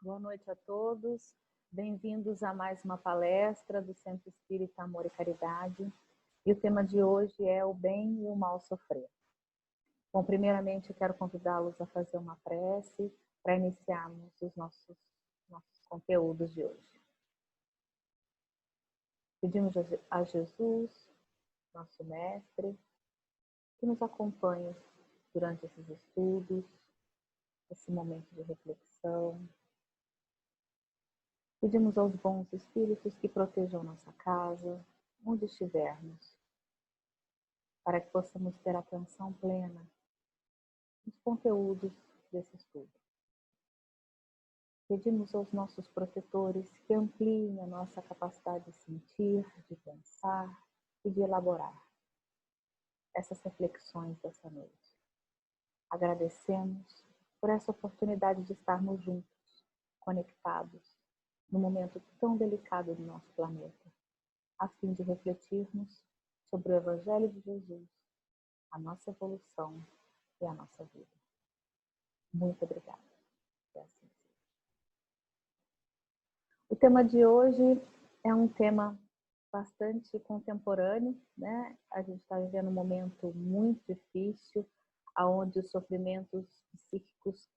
Boa noite a todos. Bem-vindos a mais uma palestra do Centro Espírita Amor e Caridade. E o tema de hoje é o bem e o mal sofrer. Bom, primeiramente eu quero convidá-los a fazer uma prece para iniciarmos os nossos conteúdos de hoje. Pedimos a Jesus, nosso Mestre, que nos acompanhe durante esses estudos, esse momento de reflexão. Pedimos aos bons espíritos que protejam nossa casa, onde estivermos, para que possamos ter atenção plena nos conteúdos desse estudo. Pedimos aos nossos protetores que ampliem a nossa capacidade de sentir, de pensar e de elaborar essas reflexões dessa noite. Agradecemos por essa oportunidade de estarmos juntos, conectados, num momento tão delicado do nosso planeta, a fim de refletirmos sobre o Evangelho de Jesus, a nossa evolução e a nossa vida. Muito obrigada. Assim seja. O tema de hoje é um tema bastante contemporâneo, né? A gente está vivendo um momento muito difícil, onde os sofrimentos psíquicos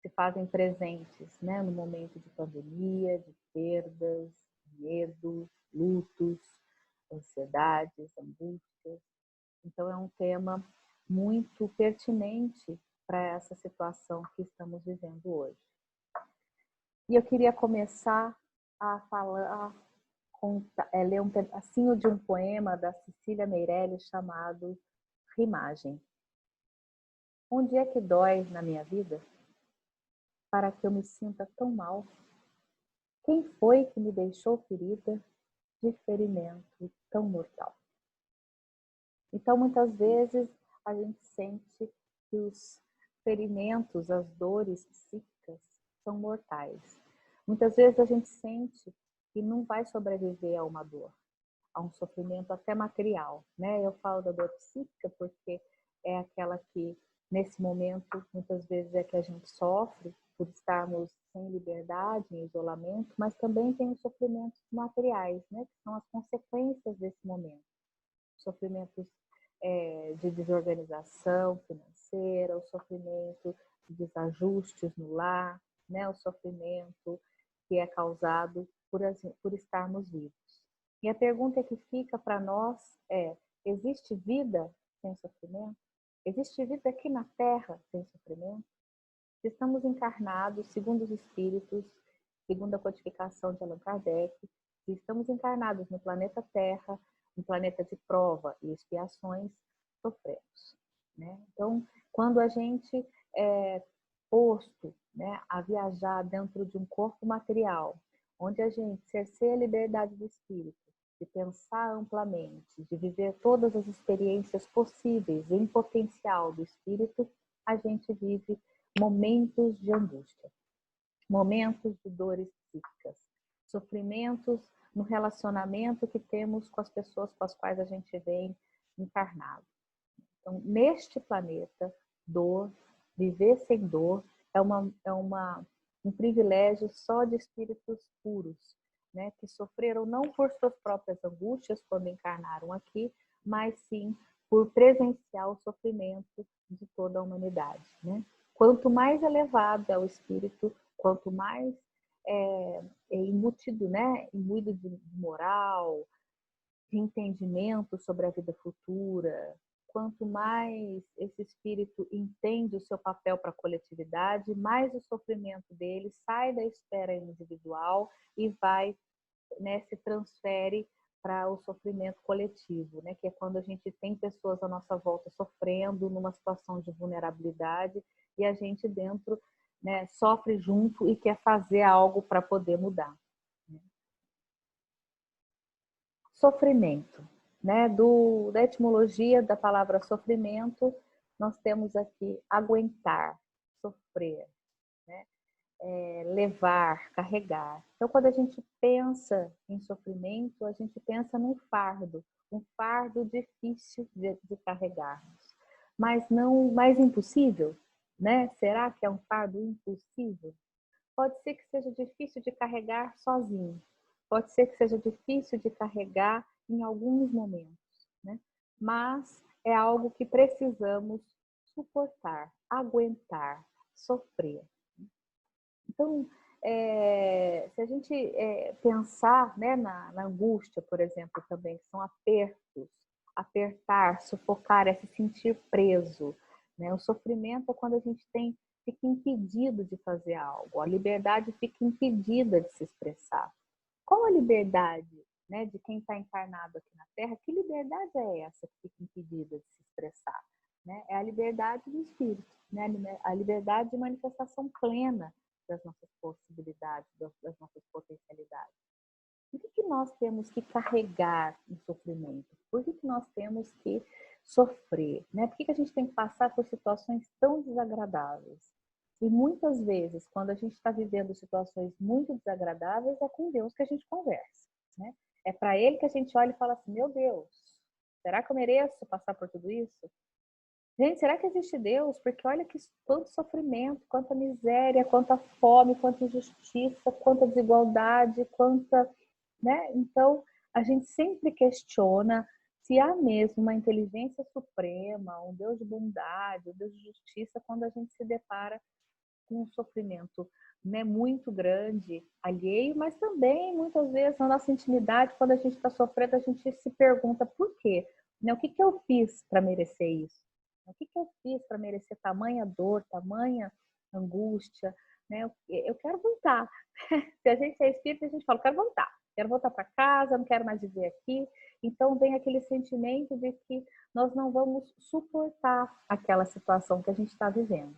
se fazem presentes, né? No momento de pandemia, de perdas, medos, lutos, ansiedades, angústias. Então é um tema muito pertinente para essa situação que estamos vivendo hoje. E eu queria começar a ler um pedacinho de um poema da Cecília Meirelles chamado Rimagem. Onde é que dói na minha vida para que eu me sinta tão mal? Quem foi que me deixou ferida de ferimento tão mortal? Então, muitas vezes, a gente sente que os ferimentos, as dores psíquicas são mortais. Muitas vezes a gente sente que não vai sobreviver a uma dor, a um sofrimento até material, né? Eu falo da dor psíquica porque é aquela que, nesse momento, muitas vezes é que a gente sofre por estarmos sem liberdade, em isolamento, mas também tem os sofrimentos materiais, né? Que são as consequências desse momento. Sofrimentos de desorganização financeira, o sofrimento de desajustes no lar, né? O sofrimento que é causado por estarmos vivos. E a pergunta que fica para nós é: existe vida sem sofrimento? Existe vida aqui na Terra sem sofrimento? Estamos encarnados, segundo os Espíritos, segundo a codificação de Allan Kardec, estamos encarnados no planeta Terra, um planeta de prova e expiações, sofremos, né? Então, quando a gente é posto, né, a viajar dentro de um corpo material, onde a gente cerceia a liberdade do espírito, de pensar amplamente, de viver todas as experiências possíveis em potencial do espírito, a gente vive momentos de angústia, momentos de dores psíquicas, sofrimentos no relacionamento que temos com as pessoas com as quais a gente vem encarnado. Então, neste planeta, dor, viver sem dor, é um privilégio só de espíritos puros, né, que sofreram não por suas próprias angústias quando encarnaram aqui, mas sim por presenciar o sofrimento de toda a humanidade, né? Quanto mais elevado é o espírito, quanto mais embutido, né, imbuído de moral, de entendimento sobre a vida futura, quanto mais esse espírito entende o seu papel para a coletividade, mais o sofrimento dele sai da esfera individual e vai, né, se transfere para o sofrimento coletivo, né, que é quando a gente tem pessoas à nossa volta sofrendo numa situação de vulnerabilidade e a gente dentro, né, sofre junto e quer fazer algo para poder mudar. Sofrimento, né? Da etimologia da palavra sofrimento, nós temos aqui aguentar, sofrer, né? Levar, carregar. Então, quando a gente pensa em sofrimento, a gente pensa num fardo, um fardo difícil de carregarmos, mas não mais impossível, né? Será que é um fardo impossível? pode ser que seja difícil de carregar sozinho, pode ser que seja difícil de carregar em alguns momentos, né? Mas é algo que precisamos suportar, aguentar, sofrer. Então, se a gente pensar, né, na angústia, por exemplo, também, que são apertos, apertar, sufocar, é se sentir preso, né? O sofrimento é quando a gente fica impedido de fazer algo, a liberdade fica impedida de se expressar. Qual a liberdade, né, de quem está encarnado aqui na Terra? Que liberdade é essa que fica impedida de se expressar? Né? É a liberdade do espírito, né? A liberdade de manifestação plena das nossas possibilidades, das nossas potencialidades. Por que nós temos que carregar o sofrimento? Por que nós temos que sofrer? Né? Por que a gente tem que passar por situações tão desagradáveis? E muitas vezes, quando a gente está vivendo situações muito desagradáveis, é com Deus que a gente conversa. Né? É para Ele que a gente olha e fala assim, meu Deus, será que eu mereço passar por tudo isso? Gente, será que existe Deus? Porque olha que quanto sofrimento, quanta miséria, quanta fome, quanta injustiça, quanta desigualdade, quanta... Né? Então, a gente sempre questiona se há mesmo uma inteligência suprema, um Deus de bondade, um Deus de justiça, quando a gente se depara com um sofrimento, né, muito grande, alheio, mas também, muitas vezes, na nossa intimidade, quando a gente está sofrendo, a gente se pergunta por quê? Né? O que eu fiz para merecer isso? O que eu fiz para merecer tamanha dor, tamanha angústia? Né? Eu quero voltar. Se a gente é espírita, a gente fala, quero voltar para casa, não quero mais viver aqui. Então vem aquele sentimento de que nós não vamos suportar aquela situação que a gente está vivendo.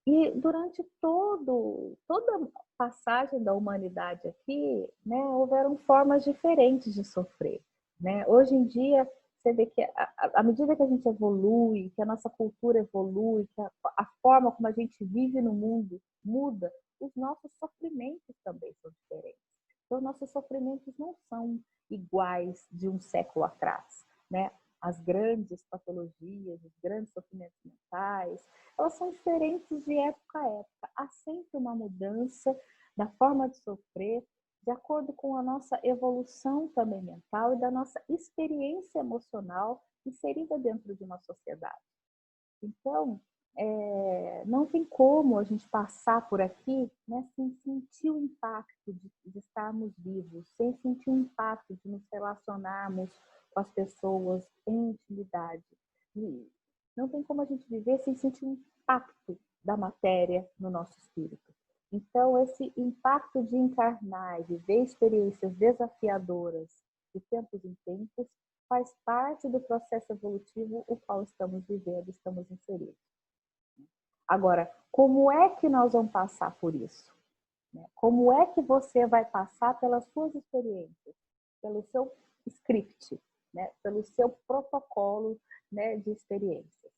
E durante toda a passagem da humanidade aqui, né, houveram formas diferentes de sofrer. Né? Hoje em dia, você vê que à medida que a gente evolui, que a nossa cultura evolui, que a forma como a gente vive no mundo muda, os nossos sofrimentos também são diferentes. Então, nossos sofrimentos não são iguais de um século atrás. Né? As grandes patologias, os grandes sofrimentos mentais, elas são diferentes de época a época. Há sempre uma mudança da forma de sofrer, de acordo com a nossa evolução também mental e da nossa experiência emocional inserida dentro de uma sociedade. Então, não tem como a gente passar por aqui, né, sem sentir o impacto de estarmos vivos, sem sentir o impacto de nos relacionarmos com as pessoas em intimidade. E não tem como a gente viver sem sentir o impacto da matéria no nosso espírito. Então, esse impacto de encarnar e viver experiências desafiadoras de tempos em tempos faz parte do processo evolutivo o qual estamos vivendo, estamos inseridos. Agora, como é que nós vamos passar por isso? Como é que você vai passar pelas suas experiências? Pelo seu script, né? Pelo seu protocolo, né, de experiências.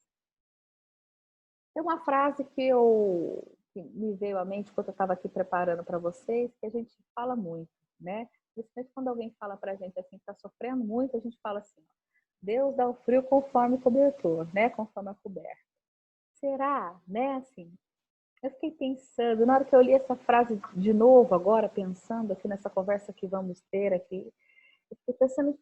Tem uma frase que me veio à mente quando eu estava aqui preparando para vocês, que a gente fala muito, né? Principalmente quando alguém fala para a gente assim, está sofrendo muito, a gente fala assim, Deus dá o frio conforme o cobertor, né? Conforme a coberta. Será, né? Assim, eu fiquei pensando, na hora que eu li essa frase de novo agora, pensando aqui nessa conversa que vamos ter aqui, eu fiquei pensando,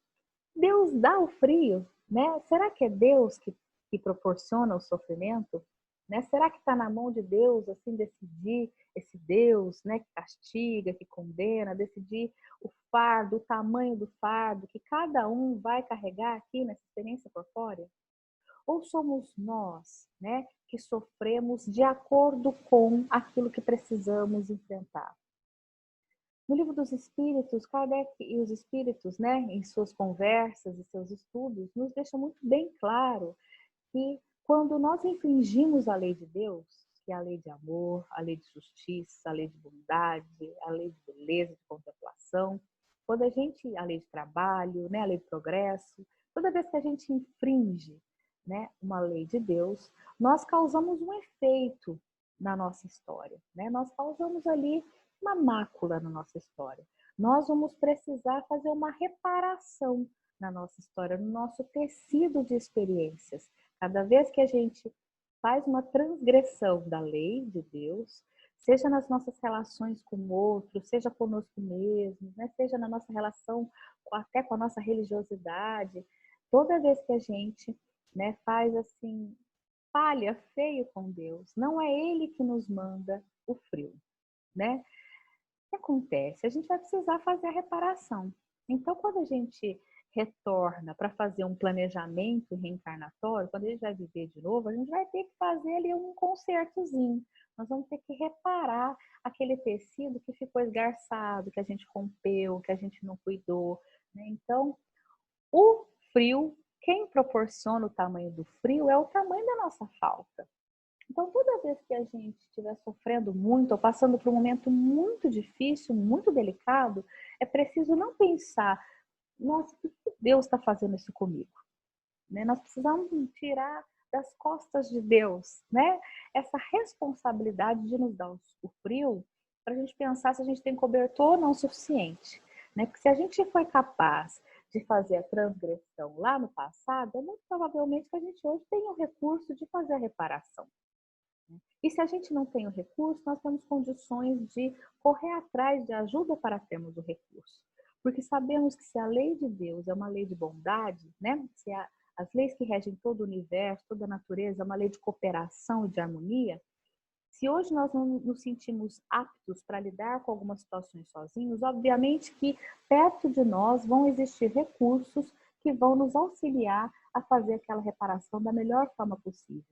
Deus dá o frio, né? Será que é Deus que proporciona o sofrimento? Né? Será que está na mão de Deus, assim, decidir, esse Deus, né, que castiga, que condena, decidir o fardo, o tamanho do fardo que cada um vai carregar aqui nessa experiência corpórea? Ou somos nós, né, que sofremos de acordo com aquilo que precisamos enfrentar? No Livro dos Espíritos, Kardec e os Espíritos, né, em suas conversas e seus estudos, nos deixam muito bem claro que quando nós infringimos a lei de Deus, que é a lei de amor, a lei de justiça, a lei de bondade, a lei de beleza, de contemplação, quando a lei de trabalho, né, a lei de progresso, toda vez que a gente infringe, né, uma lei de Deus, nós causamos um efeito na nossa história, né? Nós causamos ali uma mácula na nossa história. Nós vamos precisar fazer uma reparação na nossa história, no nosso tecido de experiências. Cada vez que a gente faz uma transgressão da lei de Deus, seja nas nossas relações com o outro, seja conosco mesmos, né? Seja na nossa relação até com a nossa religiosidade, toda vez que a gente, né, faz assim, falha feio com Deus, não é Ele que nos manda o frio, né? O que acontece? A gente vai precisar fazer a reparação. Então, quando a gente retorna para fazer um planejamento reencarnatório, quando a gente vai viver de novo, a gente vai ter que fazer ali um consertozinho. Nós vamos ter que reparar aquele tecido que ficou esgarçado, que a gente rompeu, que a gente não cuidou, né? Então, o frio, quem proporciona o tamanho do frio é o tamanho da nossa falta. Então, toda vez que a gente estiver sofrendo muito ou passando por um momento muito difícil, muito delicado, é preciso não pensar, nossa, por que Deus está fazendo isso comigo? Né? Nós precisamos tirar das costas de Deus, né? Essa responsabilidade de nos dar o frio, para a gente pensar se a gente tem cobertor ou não suficiente. Né? Porque se a gente foi capaz de fazer a transgressão lá no passado, é muito provavelmente que a gente hoje tem o recurso de fazer a reparação. E se a gente não tem o recurso, nós temos condições de correr atrás de ajuda para termos o recurso. Porque sabemos que se a lei de Deus é uma lei de bondade, né? Se as leis que regem todo o universo, toda a natureza, é uma lei de cooperação e de harmonia, se hoje nós não nos sentimos aptos para lidar com algumas situações sozinhos, obviamente que perto de nós vão existir recursos que vão nos auxiliar a fazer aquela reparação da melhor forma possível.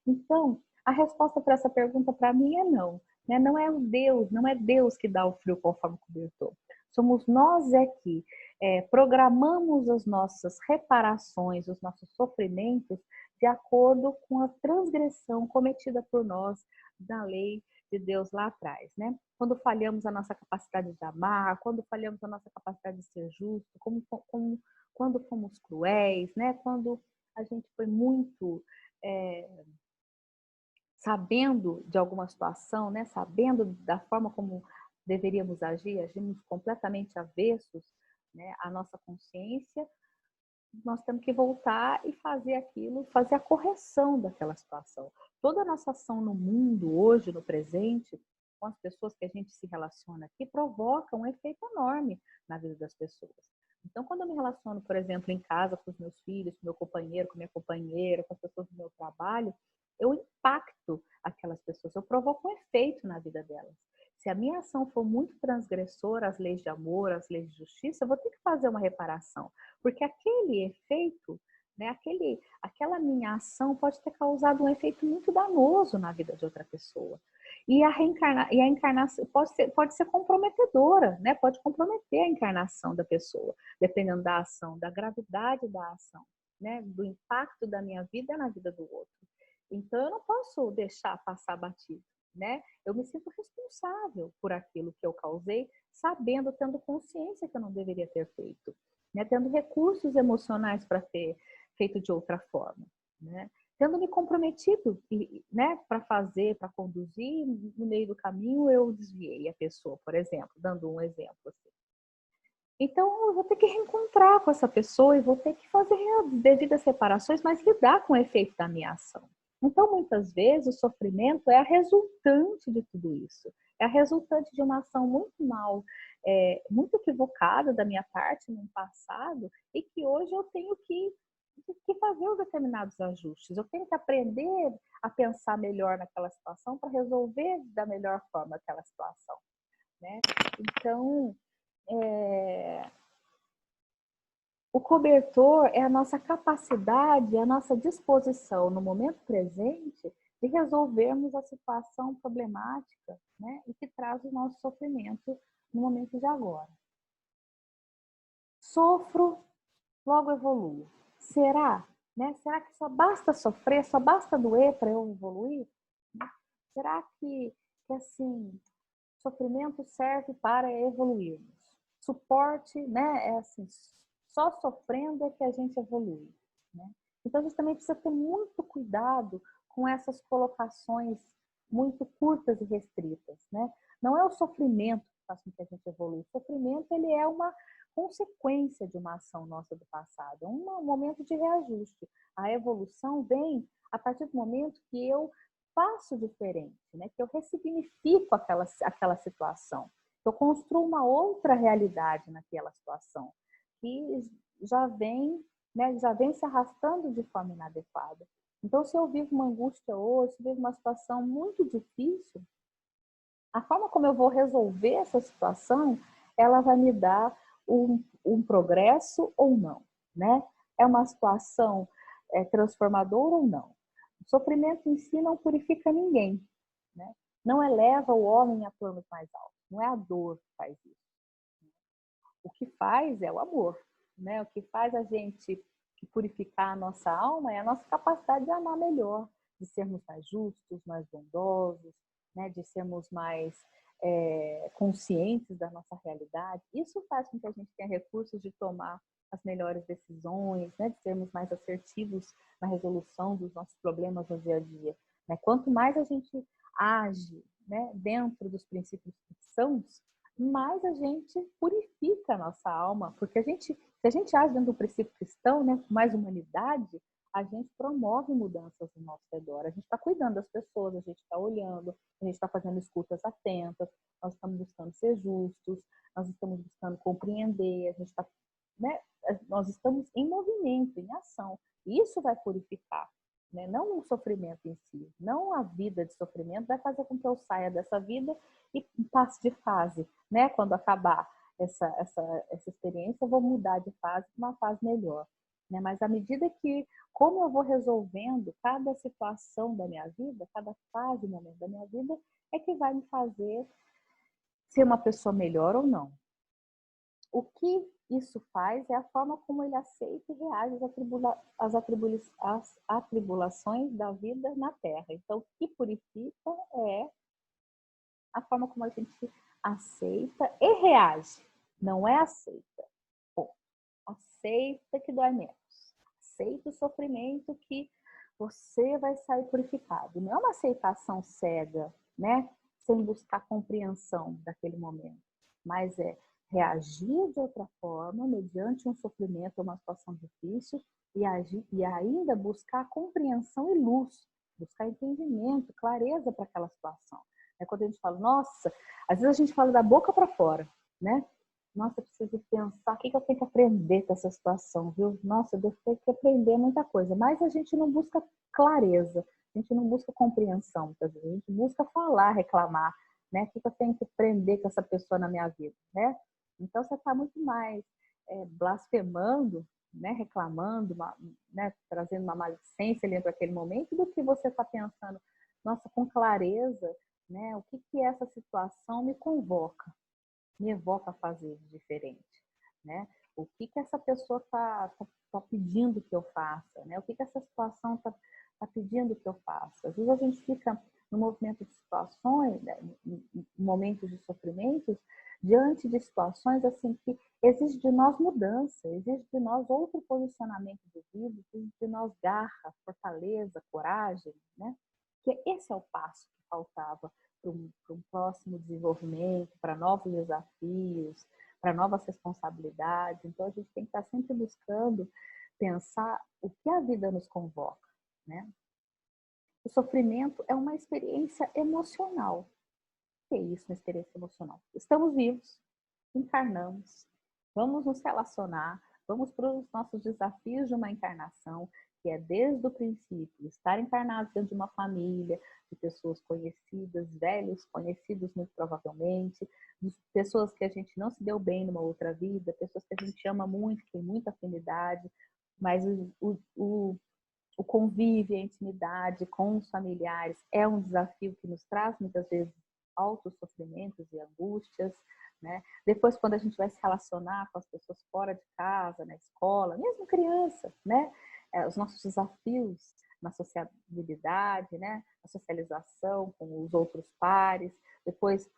Então, a resposta para essa pergunta para mim é não. Né? Não é Deus que dá o frio conforme cobertor. Somos nós que programamos as nossas reparações, os nossos sofrimentos de acordo com a transgressão cometida por nós da lei de Deus lá atrás, né? Quando falhamos a nossa capacidade de amar, quando falhamos a nossa capacidade de ser justo, quando fomos cruéis, né? Quando a gente foi muito sabendo de alguma situação, né? Sabendo da forma como deveríamos agir, agimos completamente avessos, né? À nossa consciência, nós temos que voltar e fazer aquilo, fazer a correção daquela situação. Toda a nossa ação no mundo, hoje, no presente, com as pessoas que a gente se relaciona aqui, provoca um efeito enorme na vida das pessoas. Então, quando eu me relaciono, por exemplo, em casa com os meus filhos, com meu companheiro, com minha companheira, com as pessoas do meu trabalho, eu impacto aquelas pessoas, eu provoco um efeito na vida delas. Se a minha ação for muito transgressora às leis de amor, às leis de justiça, eu vou ter que fazer uma reparação. Porque aquele efeito, né, aquela minha ação pode ter causado um efeito muito danoso na vida de outra pessoa. E a encarnação pode ser comprometedora, né? Pode comprometer a encarnação da pessoa, dependendo da ação, da gravidade da ação, né? Do impacto da minha vida na vida do outro. Então, eu não posso deixar passar batido, né? Eu me sinto responsável por aquilo que eu causei, sabendo, tendo consciência que eu não deveria ter feito, né? Tendo recursos emocionais para ter feito de outra forma, né? Tendo me comprometido, né, para fazer, para conduzir, no meio do caminho eu desviei a pessoa, por exemplo, dando um exemplo assim. Então, eu vou ter que reencontrar com essa pessoa e vou ter que fazer as devidas separações, mas lidar com o efeito da minha ação. Então, muitas vezes, o sofrimento é a resultante de tudo isso. É a resultante de uma ação muito mal, muito equivocada da minha parte no passado e que hoje eu tenho que fazer os determinados ajustes. Eu tenho que aprender a pensar melhor naquela situação para resolver da melhor forma aquela situação, né? Então, o cobertor é a nossa capacidade, a nossa disposição no momento presente de resolvermos a situação problemática, né, e que traz o nosso sofrimento no momento de agora. Sofro, logo evoluo. Será? Né? Será que só basta sofrer, só basta doer para eu evoluir? Será que assim, sofrimento serve para evoluirmos? Suporte, né, é assim, só sofrendo é que a gente evolui, né? Então a gente também precisa ter muito cuidado com essas colocações muito curtas e restritas, né? Não é o sofrimento que faz com que a gente evolua. O sofrimento, ele é uma consequência de uma ação nossa do passado, é um momento de reajuste. A evolução vem a partir do momento que eu faço diferente, né? Que eu ressignifico aquela situação, eu construo uma outra realidade naquela situação, que já vem, né, já vem se arrastando de forma inadequada. Então, se eu vivo uma angústia hoje, se eu vivo uma situação muito difícil, a forma como eu vou resolver essa situação, ela vai me dar um progresso ou não, né? É uma situação transformadora ou não. O sofrimento em si não purifica ninguém, né? Não eleva o homem a planos mais altos. Não é a dor que faz isso. O que faz é o amor, né? O que faz a gente purificar a nossa alma é a nossa capacidade de amar melhor, de sermos mais justos, mais bondosos, né? De sermos mais conscientes da nossa realidade. Isso faz com que a gente tenha recursos de tomar as melhores decisões, né? De sermos mais assertivos na resolução dos nossos problemas no dia a dia, né? Quanto mais a gente age, né, dentro dos princípios cristãos, mais a gente purifica a nossa alma, porque se a gente age dentro do princípio cristão, né, com mais humanidade, a gente promove mudanças no nosso redor. A gente está cuidando das pessoas, a gente está olhando, a gente está fazendo escutas atentas, nós estamos buscando ser justos, nós estamos buscando compreender, a gente está, né, nós estamos em movimento, em ação. E isso vai purificar, né? Não o sofrimento em si, não a vida de sofrimento vai fazer com que eu saia dessa vida e passe de fase, né? Quando acabar essa experiência, eu vou mudar de fase para uma fase melhor, né? Mas à medida que, como eu vou resolvendo cada situação da minha vida, cada fase, momento da minha vida, é que vai me fazer ser uma pessoa melhor ou não. O que isso faz é a forma como ele aceita e reage às atribulações da vida na Terra. Então, o que purifica é a forma como a gente aceita e reage. Não é aceita. Bom, aceita que dói menos. Aceita o sofrimento que você vai sair purificado. Não é uma aceitação cega, né? Sem buscar compreensão daquele momento. Mas é reagir de outra forma, mediante um sofrimento ou uma situação difícil, e ainda buscar compreensão e luz, buscar entendimento, clareza para aquela situação. É quando a gente fala, nossa, às vezes a gente fala da boca para fora, né? Nossa, eu preciso pensar o que eu tenho que aprender com essa situação, viu? Nossa, eu tenho que aprender muita coisa, mas a gente não busca clareza, a gente não busca compreensão, a gente busca falar, reclamar, né? O que eu tenho que aprender com essa pessoa na minha vida, né? Então você está muito mais blasfemando, né? Reclamando, né? Trazendo uma maledicência ali para aquele momento, do que você está pensando, nossa, com clareza, né? O que essa situação me convoca, me evoca a fazer de diferente, né? O que essa pessoa tá pedindo que eu faça, né? O que essa situação tá pedindo que eu faça? Às vezes a gente fica no movimento de situações, né? Em momentos de sofrimentos, diante de situações assim que exige de nós mudança, exige de nós outro posicionamento de vida, exige de nós garra, fortaleza, coragem, né? Que esse é o passo que faltava para um próximo desenvolvimento, para novos desafios, para novas responsabilidades. Então, a gente tem que estar sempre buscando pensar o que a vida nos convoca, né? O sofrimento é uma experiência emocional. O que é isso, uma experiência emocional? Estamos vivos, encarnamos, vamos nos relacionar, vamos para os nossos desafios de uma encarnação, que é desde o princípio, estar encarnados dentro de uma família, de pessoas conhecidas, velhos conhecidos muito provavelmente, de pessoas que a gente não se deu bem numa outra vida, pessoas que a gente ama muito, que tem muita afinidade, mas o convívio, a intimidade com os familiares é um desafio que nos traz muitas vezes altos sofrimentos e angústias, né? Depois, quando a gente vai se relacionar com as pessoas fora de casa, na escola, mesmo criança, né? Os nossos desafios na sociabilidade, né? A socialização com os outros pares, depois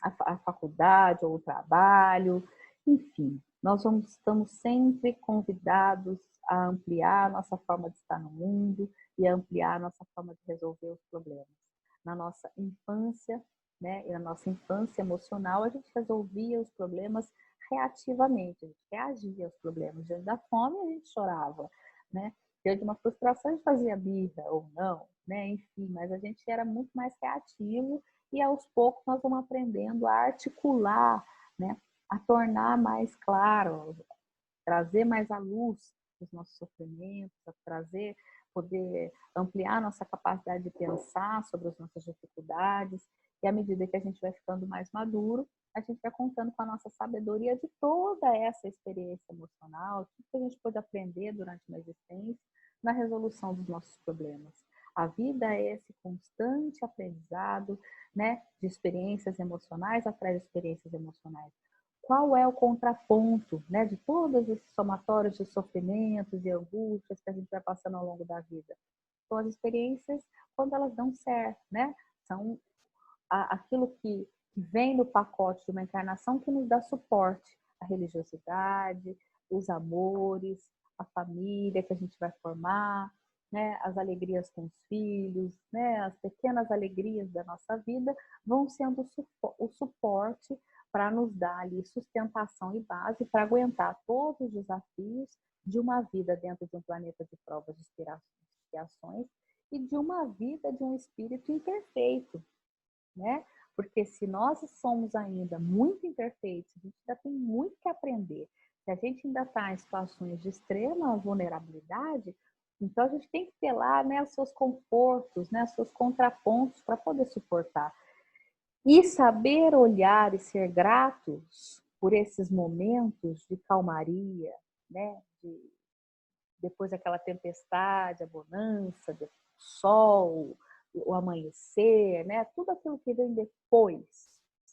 a faculdade ou o trabalho, enfim, nós estamos sempre convidados a ampliar a nossa forma de estar no mundo e a ampliar a nossa forma de resolver os problemas. Na nossa infância, né, e na nossa infância emocional, a gente resolvia os problemas reativamente, a gente reagia aos problemas. Diante da fome, a gente chorava, né? diante de uma frustração a gente fazia birra ou não, né? Enfim, mas a gente era muito mais reativo e aos poucos nós vamos aprendendo a articular, né? A tornar mais claro, trazer mais à luz os nossos sofrimentos, a trazer, poder ampliar nossa capacidade de pensar sobre as nossas dificuldades. E à medida que a gente vai ficando mais maduro, a gente vai contando com a nossa sabedoria de toda essa experiência emocional, tudo que a gente pôde aprender durante uma existência na resolução dos nossos problemas. A vida é esse constante aprendizado, né, de experiências emocionais atrás de experiências emocionais. Qual é o contraponto, né, de todos esses somatórios de sofrimentos e angústias que a gente vai passando ao longo da vida? São as experiências quando elas dão certo, né? São aquilo que vem no pacote de uma encarnação que nos dá suporte, a religiosidade, os amores, a família que a gente vai formar, né, as alegrias com os filhos, né, as pequenas alegrias da nossa vida vão sendo o suporte para nos dar ali sustentação e base para aguentar todos os desafios de uma vida dentro de um planeta de provas de expiações e de uma vida de um espírito imperfeito, né? Porque se nós somos ainda muito imperfeitos, a gente ainda tem muito que aprender. Se a gente ainda está em situações de extrema vulnerabilidade, então a gente tem que ter lá, né, os seus confortos, né, os seus contrapontos para poder suportar. E saber olhar e ser gratos por esses momentos de calmaria, né, depois daquela tempestade, a bonança, o sol, o amanhecer, né? Tudo aquilo que vem depois,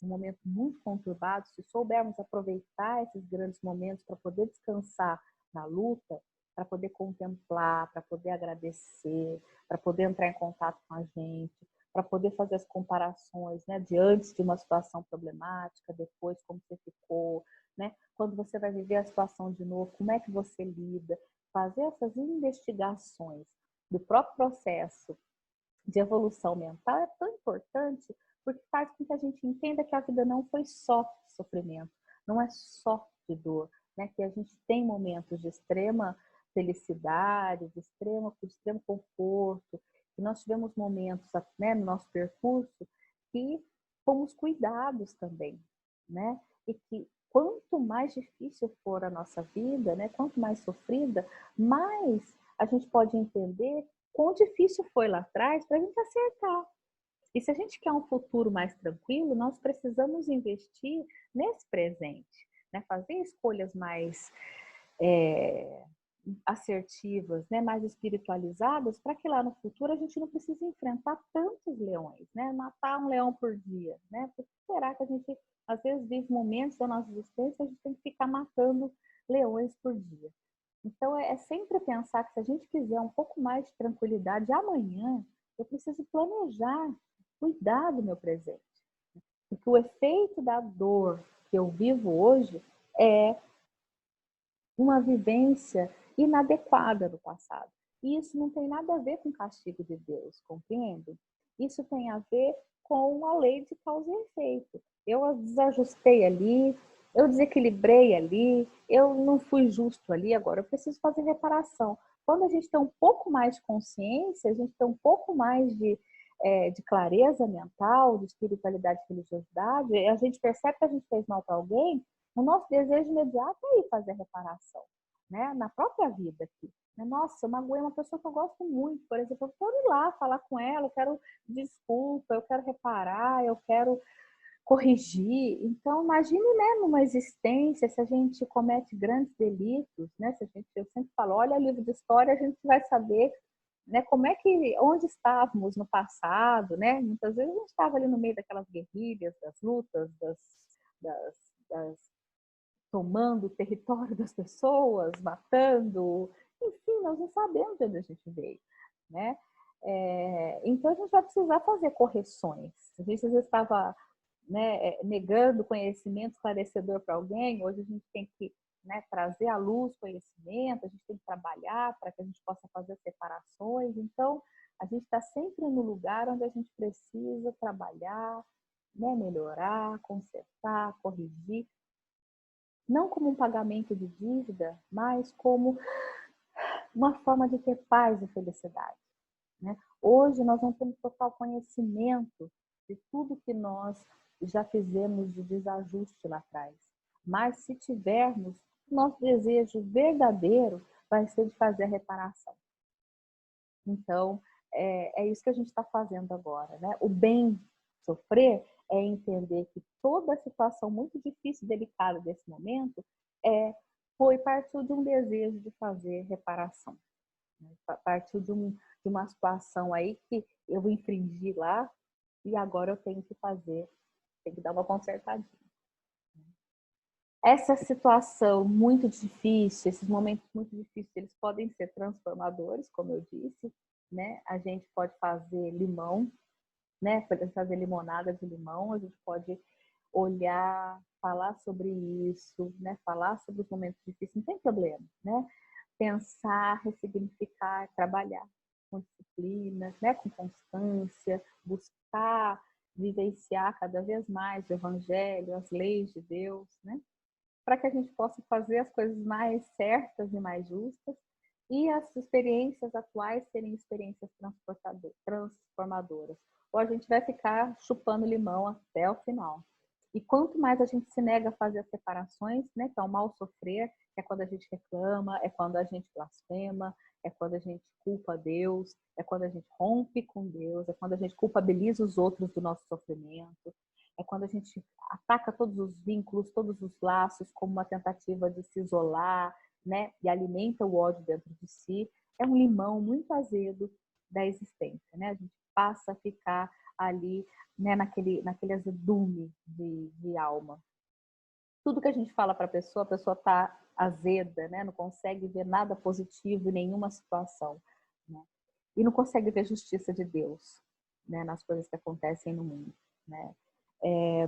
um momento muito conturbado, se soubermos aproveitar esses grandes momentos para poder descansar na luta, para poder contemplar, para poder agradecer, para poder entrar em contato com a gente, para poder fazer as comparações, né, de antes de uma situação problemática, depois como você ficou, né? Quando você vai viver a situação de novo, como é que você lida? Fazer essas investigações do próprio processo de evolução mental é tão importante porque faz com que a gente entenda que a vida não foi só sofrimento, não é só de dor, né? Que a gente tem momentos de extrema felicidade, de extremo conforto, que nós tivemos momentos, né, no nosso percurso que fomos cuidados também, né? E que quanto mais difícil for a nossa vida, né, quanto mais sofrida, mais a gente pode entender quão difícil foi lá atrás para a gente acertar. E se a gente quer um futuro mais tranquilo, nós precisamos investir nesse presente, né? Fazer escolhas mais assertivas, né? Mais espiritualizadas, para que lá no futuro a gente não precise enfrentar tantos leões, né? Matar um leão por dia, né? Porque será que a gente às vezes vive momentos da nossa existência a gente tem que ficar matando leões por dia? Então, é sempre pensar que se a gente quiser um pouco mais de tranquilidade amanhã, eu preciso planejar, cuidar do meu presente. Porque o efeito da dor que eu vivo hoje é uma vivência inadequada do passado. E isso não tem nada a ver com o castigo de Deus, compreende? Isso tem a ver com a lei de causa e efeito. Eu desajustei ali, eu desequilibrei ali, eu não fui justo ali, agora eu preciso fazer reparação. Quando a gente tem um pouco mais de consciência, a gente tem um pouco mais de clareza mental, de espiritualidade e religiosidade, a gente percebe que a gente fez mal para alguém, o nosso desejo imediato é ir fazer a reparação, né? Na própria vida aqui. Nossa, eu magoei uma pessoa que eu gosto muito, por exemplo, eu quero ir lá falar com ela, eu quero desculpa, eu quero reparar, eu quero corrigir. Então, imagine, né, numa existência, se a gente comete grandes delitos, né? Se a gente, eu sempre falo, olha livro de história, a gente vai saber, né, como é que, onde estávamos no passado, né? Muitas vezes a gente estava ali no meio daquelas guerrilhas, das lutas, das tomando o território das pessoas, matando, enfim, nós não sabemos de onde a gente veio, né? Então a gente vai precisar fazer correções. A gente às vezes estava, né, negando conhecimento esclarecedor para alguém, hoje a gente tem que, né, trazer à luz conhecimento, a gente tem que trabalhar para que a gente possa fazer separações. Então a gente está sempre no lugar onde a gente precisa trabalhar, né, melhorar, consertar, corrigir, não como um pagamento de dívida, mas como uma forma de ter paz e felicidade, né? Hoje nós não temos total conhecimento de tudo que nós já fizemos de desajuste lá atrás. Mas se tivermos, nosso desejo verdadeiro vai ser de fazer a reparação. Então, é isso que a gente está fazendo agora, né? O bem sofrer é entender que toda a situação muito difícil e delicada desse momento partiu de um desejo de fazer reparação. Né? Partiu de uma situação aí que eu infringi lá e agora eu tenho que fazer, tenho que dar uma consertadinha. Essa situação muito difícil, esses momentos muito difíceis, eles podem ser transformadores, como eu disse, né? A gente pode fazer limão, né? Pode fazer limonada de limão, a gente pode olhar, falar sobre isso, né? Falar sobre os momentos difíceis, não tem problema, né? Pensar, ressignificar, trabalhar com disciplina, né? Com constância, buscar vivenciar cada vez mais o evangelho, as leis de Deus, né? Para que a gente possa fazer as coisas mais certas e mais justas e as experiências atuais serem experiências transformadoras. Ou a gente vai ficar chupando limão até o final. E quanto mais a gente se nega a fazer as separações, né, que é o mal sofrer, é quando a gente reclama, é quando a gente blasfema, é quando a gente culpa Deus, é quando a gente rompe com Deus, é quando a gente culpabiliza os outros do nosso sofrimento, é quando a gente ataca todos os vínculos, todos os laços como uma tentativa de se isolar, né? E alimenta o ódio dentro de si. É um limão muito azedo da existência, né? A gente passa a ficar ali, né, naquele azedume de alma. Tudo que a gente fala para a pessoa está azeda, né? Não consegue ver nada positivo em nenhuma situação, né? E não consegue ver a justiça de Deus, né, nas coisas que acontecem no mundo, né?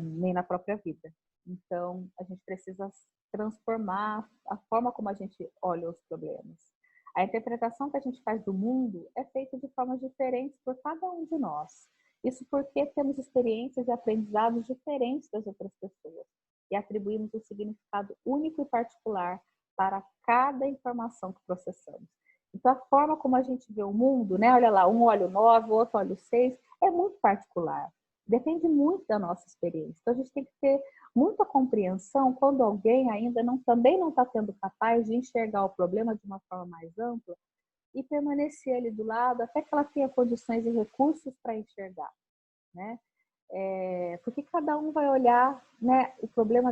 Nem na própria vida. Então, a gente precisa transformar a forma como a gente olha os problemas. A interpretação que a gente faz do mundo é feita de formas diferentes por cada um de nós. Isso porque temos experiências e aprendizados diferentes das outras pessoas e atribuímos um significado único e particular para cada informação que processamos. Então, a forma como a gente vê o mundo, né? Olha lá, um olha o 9, o outro olha o 6, é muito particular. Depende muito da nossa experiência. Então, a gente tem que ter muita compreensão quando alguém ainda também não está tendo capaz de enxergar o problema de uma forma mais ampla e permanecer ali do lado até que ela tenha condições e recursos para enxergar, né? Porque cada um vai olhar, né, o problema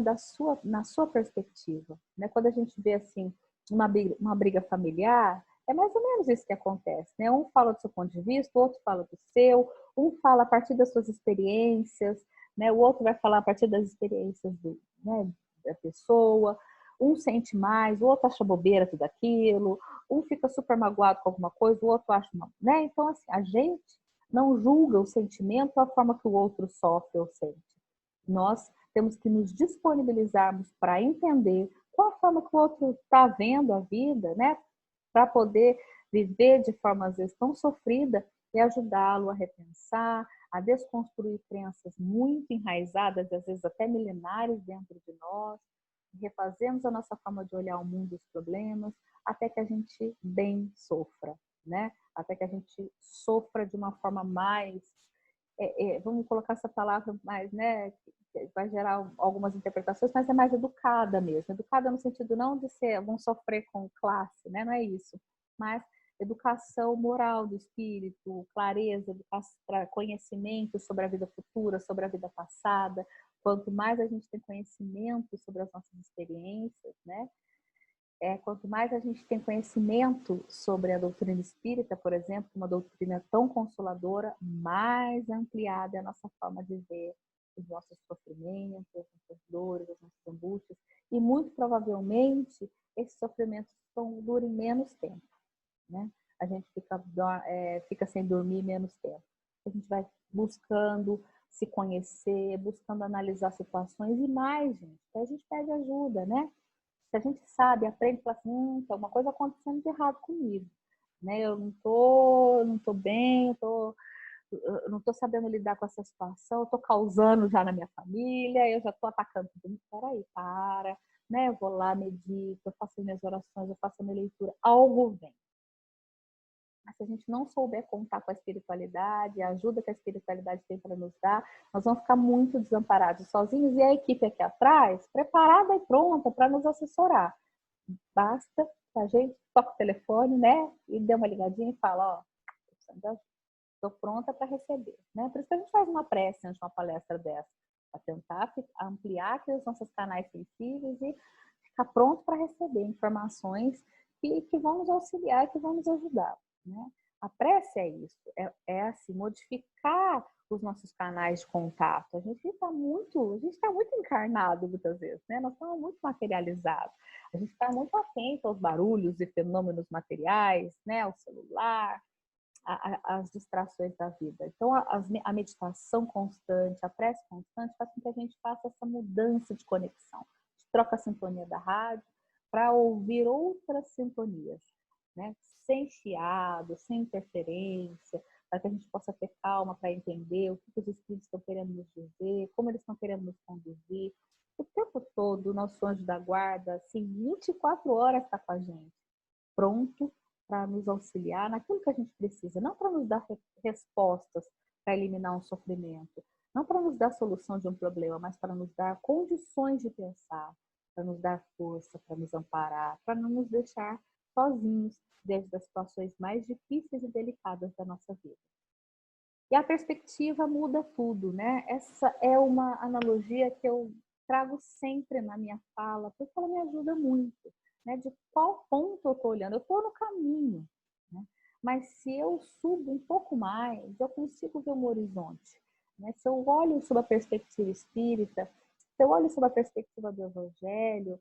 na sua perspectiva, né? Quando a gente vê assim uma briga familiar, é mais ou menos isso que acontece, né? Um fala do seu ponto de vista, o outro fala do seu, um fala a partir das suas experiências, né? O outro vai falar a partir das experiências né, da pessoa. Um sente mais, o outro acha bobeira tudo aquilo, um fica super magoado com alguma coisa, o outro acha, né? Então assim, a gente não julga o sentimento a forma que o outro sofre ou sente. Nós temos que nos disponibilizarmos para entender qual a forma que o outro está vendo a vida, né? Para poder viver de forma, às vezes, tão sofrida e ajudá-lo a repensar, a desconstruir crenças muito enraizadas, às vezes até milenares dentro de nós, refazemos a nossa forma de olhar o mundo e os problemas, até que a gente bem sofra, né? Até que a gente sofra de uma forma mais, vamos colocar essa palavra mais, né? Vai gerar algumas interpretações, mas é mais educada mesmo. Educada no sentido não de ser, vamos sofrer com classe, né? Não é isso. Mas educação moral do espírito, clareza, conhecimento sobre a vida futura, sobre a vida passada. Quanto mais a gente tem conhecimento sobre as nossas experiências, né? Quanto mais a gente tem conhecimento sobre a doutrina espírita, por exemplo, uma doutrina tão consoladora, mais ampliada é a nossa forma de ver os nossos sofrimentos, as nossas dores, as nossas angústias, e muito provavelmente esses sofrimentos durem menos tempo, né? A gente fica sem dormir menos tempo. A gente vai buscando se conhecer, buscando analisar situações e mais, gente, a gente pede ajuda, né? Se a gente sabe, aprende e fala assim, tem uma coisa acontecendo de errado comigo, né? Eu não tô bem, eu não tô sabendo lidar com essa situação, eu tô causando já na minha família, eu já tô atacando tudo. Peraí, para, né? Eu vou lá, medito, eu faço minhas orações, eu faço a minha leitura, algo vem. Se a gente não souber contar com a espiritualidade, a ajuda que a espiritualidade tem para nos dar, nós vamos ficar muito desamparados sozinhos, e a equipe aqui atrás, preparada e pronta para nos assessorar. Basta que a gente toque o telefone, né, e dê uma ligadinha e fala, ó, estou pronta para receber, né? Por isso que a gente faz uma prece antes de uma palestra dessa, para tentar ampliar aqui os nossos canais sensíveis e ficar pronto para receber informações que vão nos auxiliar, que vão nos ajudar, né? A prece é isso, é assim, modificar os nossos canais de contato. A gente está muito encarnado muitas vezes, né? Nós estamos muito materializados. A gente está muito atento aos barulhos e fenômenos materiais, né? O celular, as distrações da vida. Então, a meditação constante, a prece constante faz com que a gente faça essa mudança de conexão. A gente troca a sintonia da rádio para ouvir outras sintonias, né? Sem chiado, sem interferência, para que a gente possa ter calma para entender o que os espíritos estão querendo nos dizer, como eles estão querendo nos conduzir. O tempo todo, o nosso anjo da guarda, assim, 24 horas está com a gente, pronto para nos auxiliar naquilo que a gente precisa, não para nos dar respostas para eliminar um sofrimento, não para nos dar solução de um problema, mas para nos dar condições de pensar, para nos dar força, para nos amparar, para não nos deixar sozinhos diante das situações mais difíceis e delicadas da nossa vida. E a perspectiva muda tudo, né? Essa é uma analogia que eu trago sempre na minha fala, porque ela me ajuda muito, né? De qual ponto eu estou olhando? Eu estou no caminho, né? Mas se eu subo um pouco mais, eu consigo ver um horizonte, né? Se eu olho sob a perspectiva espírita, se eu olho sob a perspectiva do Evangelho,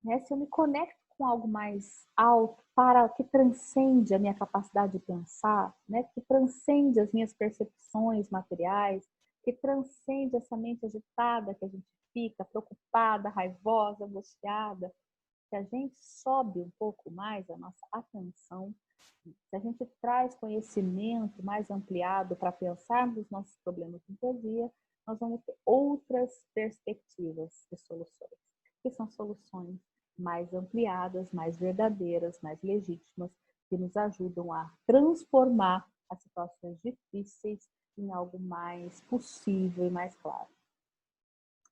né? Se eu me conecto com algo mais alto, para que transcende a minha capacidade de pensar, né? Que transcende as minhas percepções materiais, que transcende essa mente agitada que a gente fica, preocupada, raivosa, angustiada. Se a gente sobe um pouco mais a nossa atenção, se a gente traz conhecimento mais ampliado para pensarmos os nossos problemas do dia a dia, nós vamos ter outras perspectivas de soluções, que são soluções mais ampliadas, mais verdadeiras, mais legítimas, que nos ajudam a transformar as situações difíceis em algo mais possível e mais claro.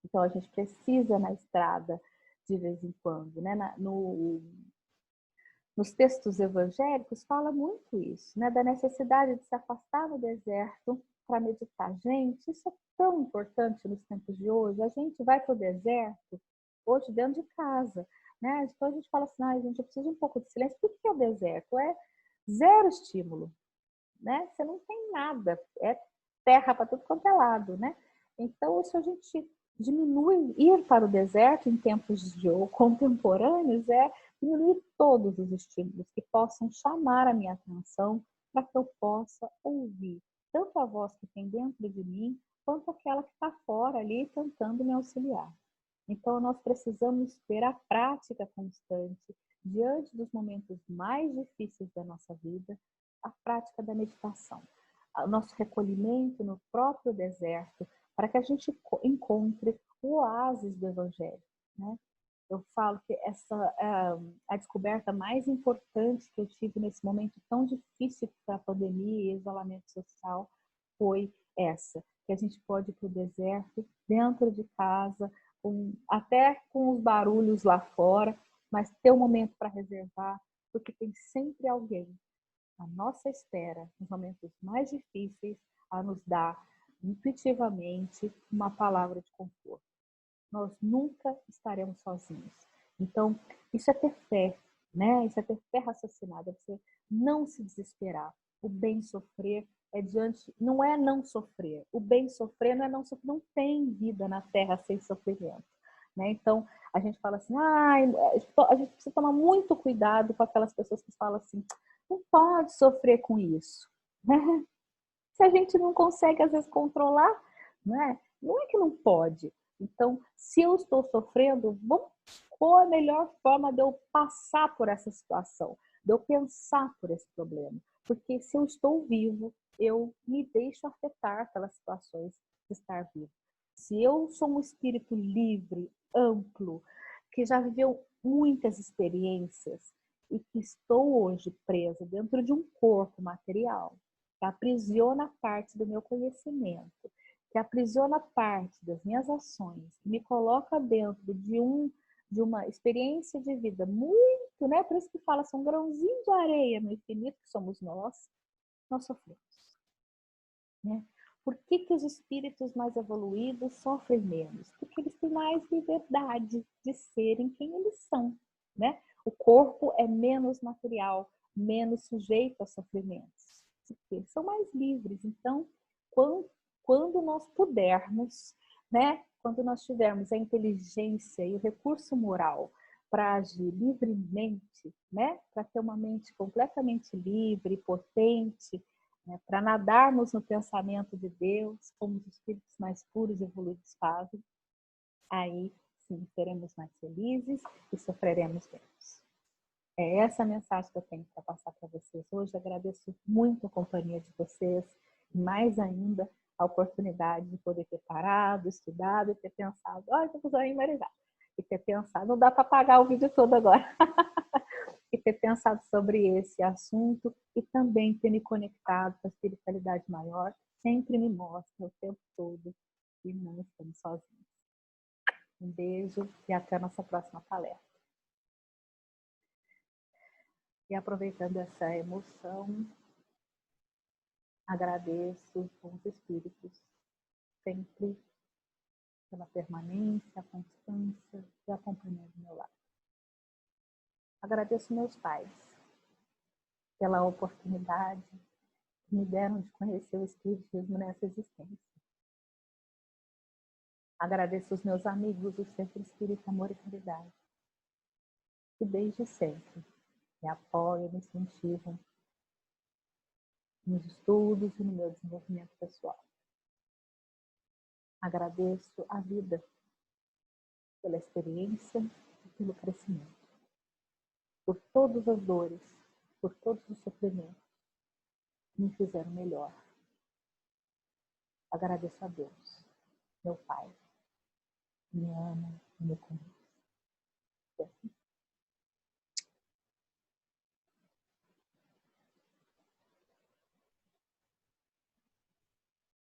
Então, a gente precisa na estrada, de vez em quando, né? Nos textos evangélicos fala muito isso, né? Da necessidade de se afastar no deserto para meditar. Gente, isso é tão importante nos tempos de hoje. A gente vai para o deserto hoje dentro de casa, né? Então a gente fala assim, ah, gente, eu preciso de um pouco de silêncio. O que é o deserto? É zero estímulo, né? Você não tem nada, é terra para tudo quanto é lado, né? Então isso a gente diminui, ir para o deserto em tempos contemporâneos é diminuir todos os estímulos que possam chamar a minha atenção para que eu possa ouvir tanto a voz que tem dentro de mim, quanto aquela que está fora ali tentando me auxiliar. Então, nós precisamos ter a prática constante, diante dos momentos mais difíceis da nossa vida, a prática da meditação. O nosso recolhimento no próprio deserto, para que a gente encontre o oásis do Evangelho, né? Eu falo que essa a descoberta mais importante que eu tive nesse momento tão difícil da pandemia e isolamento social foi essa, que a gente pode ir para o deserto, dentro de casa, até com os barulhos lá fora, mas ter um momento para reservar, porque tem sempre alguém à nossa espera, nos momentos mais difíceis, a nos dar intuitivamente uma palavra de conforto. Nós nunca estaremos sozinhos. Então, isso é ter fé, né? Isso é ter fé raciocinada, é você não se desesperar. O bem sofrer não é não sofrer. O bem sofrer não é não sofrer, não tem vida na Terra sem sofrimento, né? Então, a gente fala assim, a gente precisa tomar muito cuidado com aquelas pessoas que falam assim, não pode sofrer com isso, né? Se a gente não consegue, às vezes, controlar, né? Não é que não pode. Então, se eu estou sofrendo, qual a melhor forma de eu passar por essa situação? De eu pensar por esse problema? Porque se eu estou vivo, eu me deixo afetar pelas situações de estar vivo. Se eu sou um espírito livre, amplo, que já viveu muitas experiências, e que estou hoje presa dentro de um corpo material, que aprisiona parte do meu conhecimento, que aprisiona parte das minhas ações, que me coloca dentro de uma experiência de vida muito, né? Por isso que fala, são um grãozinho de areia no infinito que somos nós sofremos, né? Por que os espíritos mais evoluídos sofrem menos? Porque eles têm mais liberdade de serem quem eles são, né? O corpo é menos material, menos sujeito a sofrimentos, porque eles são mais livres. Então, quando nós pudermos, né? Quando nós tivermos a inteligência e o recurso moral para agir livremente, né? Para ter uma mente completamente livre, potente, né? Para nadarmos no pensamento de Deus, como os espíritos mais puros e evoluídos fazem, aí sim seremos mais felizes e sofreremos menos. É essa a mensagem que eu tenho para passar para vocês hoje. Agradeço muito a companhia de vocês, e mais ainda a oportunidade de poder ter parado, estudado e ter pensado. Olha, estou usando Marizá. E ter pensado, não dá para apagar o vídeo todo agora. E ter pensado sobre esse assunto e também ter me conectado com a espiritualidade maior, sempre me mostra o tempo todo que não estamos sozinhos. Um beijo e até a nossa próxima palestra. E aproveitando essa emoção, agradeço aos espíritos sempre pela permanência, a constância e a companhia do meu lado. Agradeço meus pais pela oportunidade que me deram de conhecer o espiritismo nessa existência. Agradeço os meus amigos do Centro Espírita Amor e Caridade, que desde sempre me apoiam, me incentivam nos estudos e no meu desenvolvimento pessoal. Agradeço a vida pela experiência e pelo crescimento, por todas as dores, por todos os sofrimentos que me fizeram melhor. Agradeço a Deus, meu Pai, que me ama e me conduz.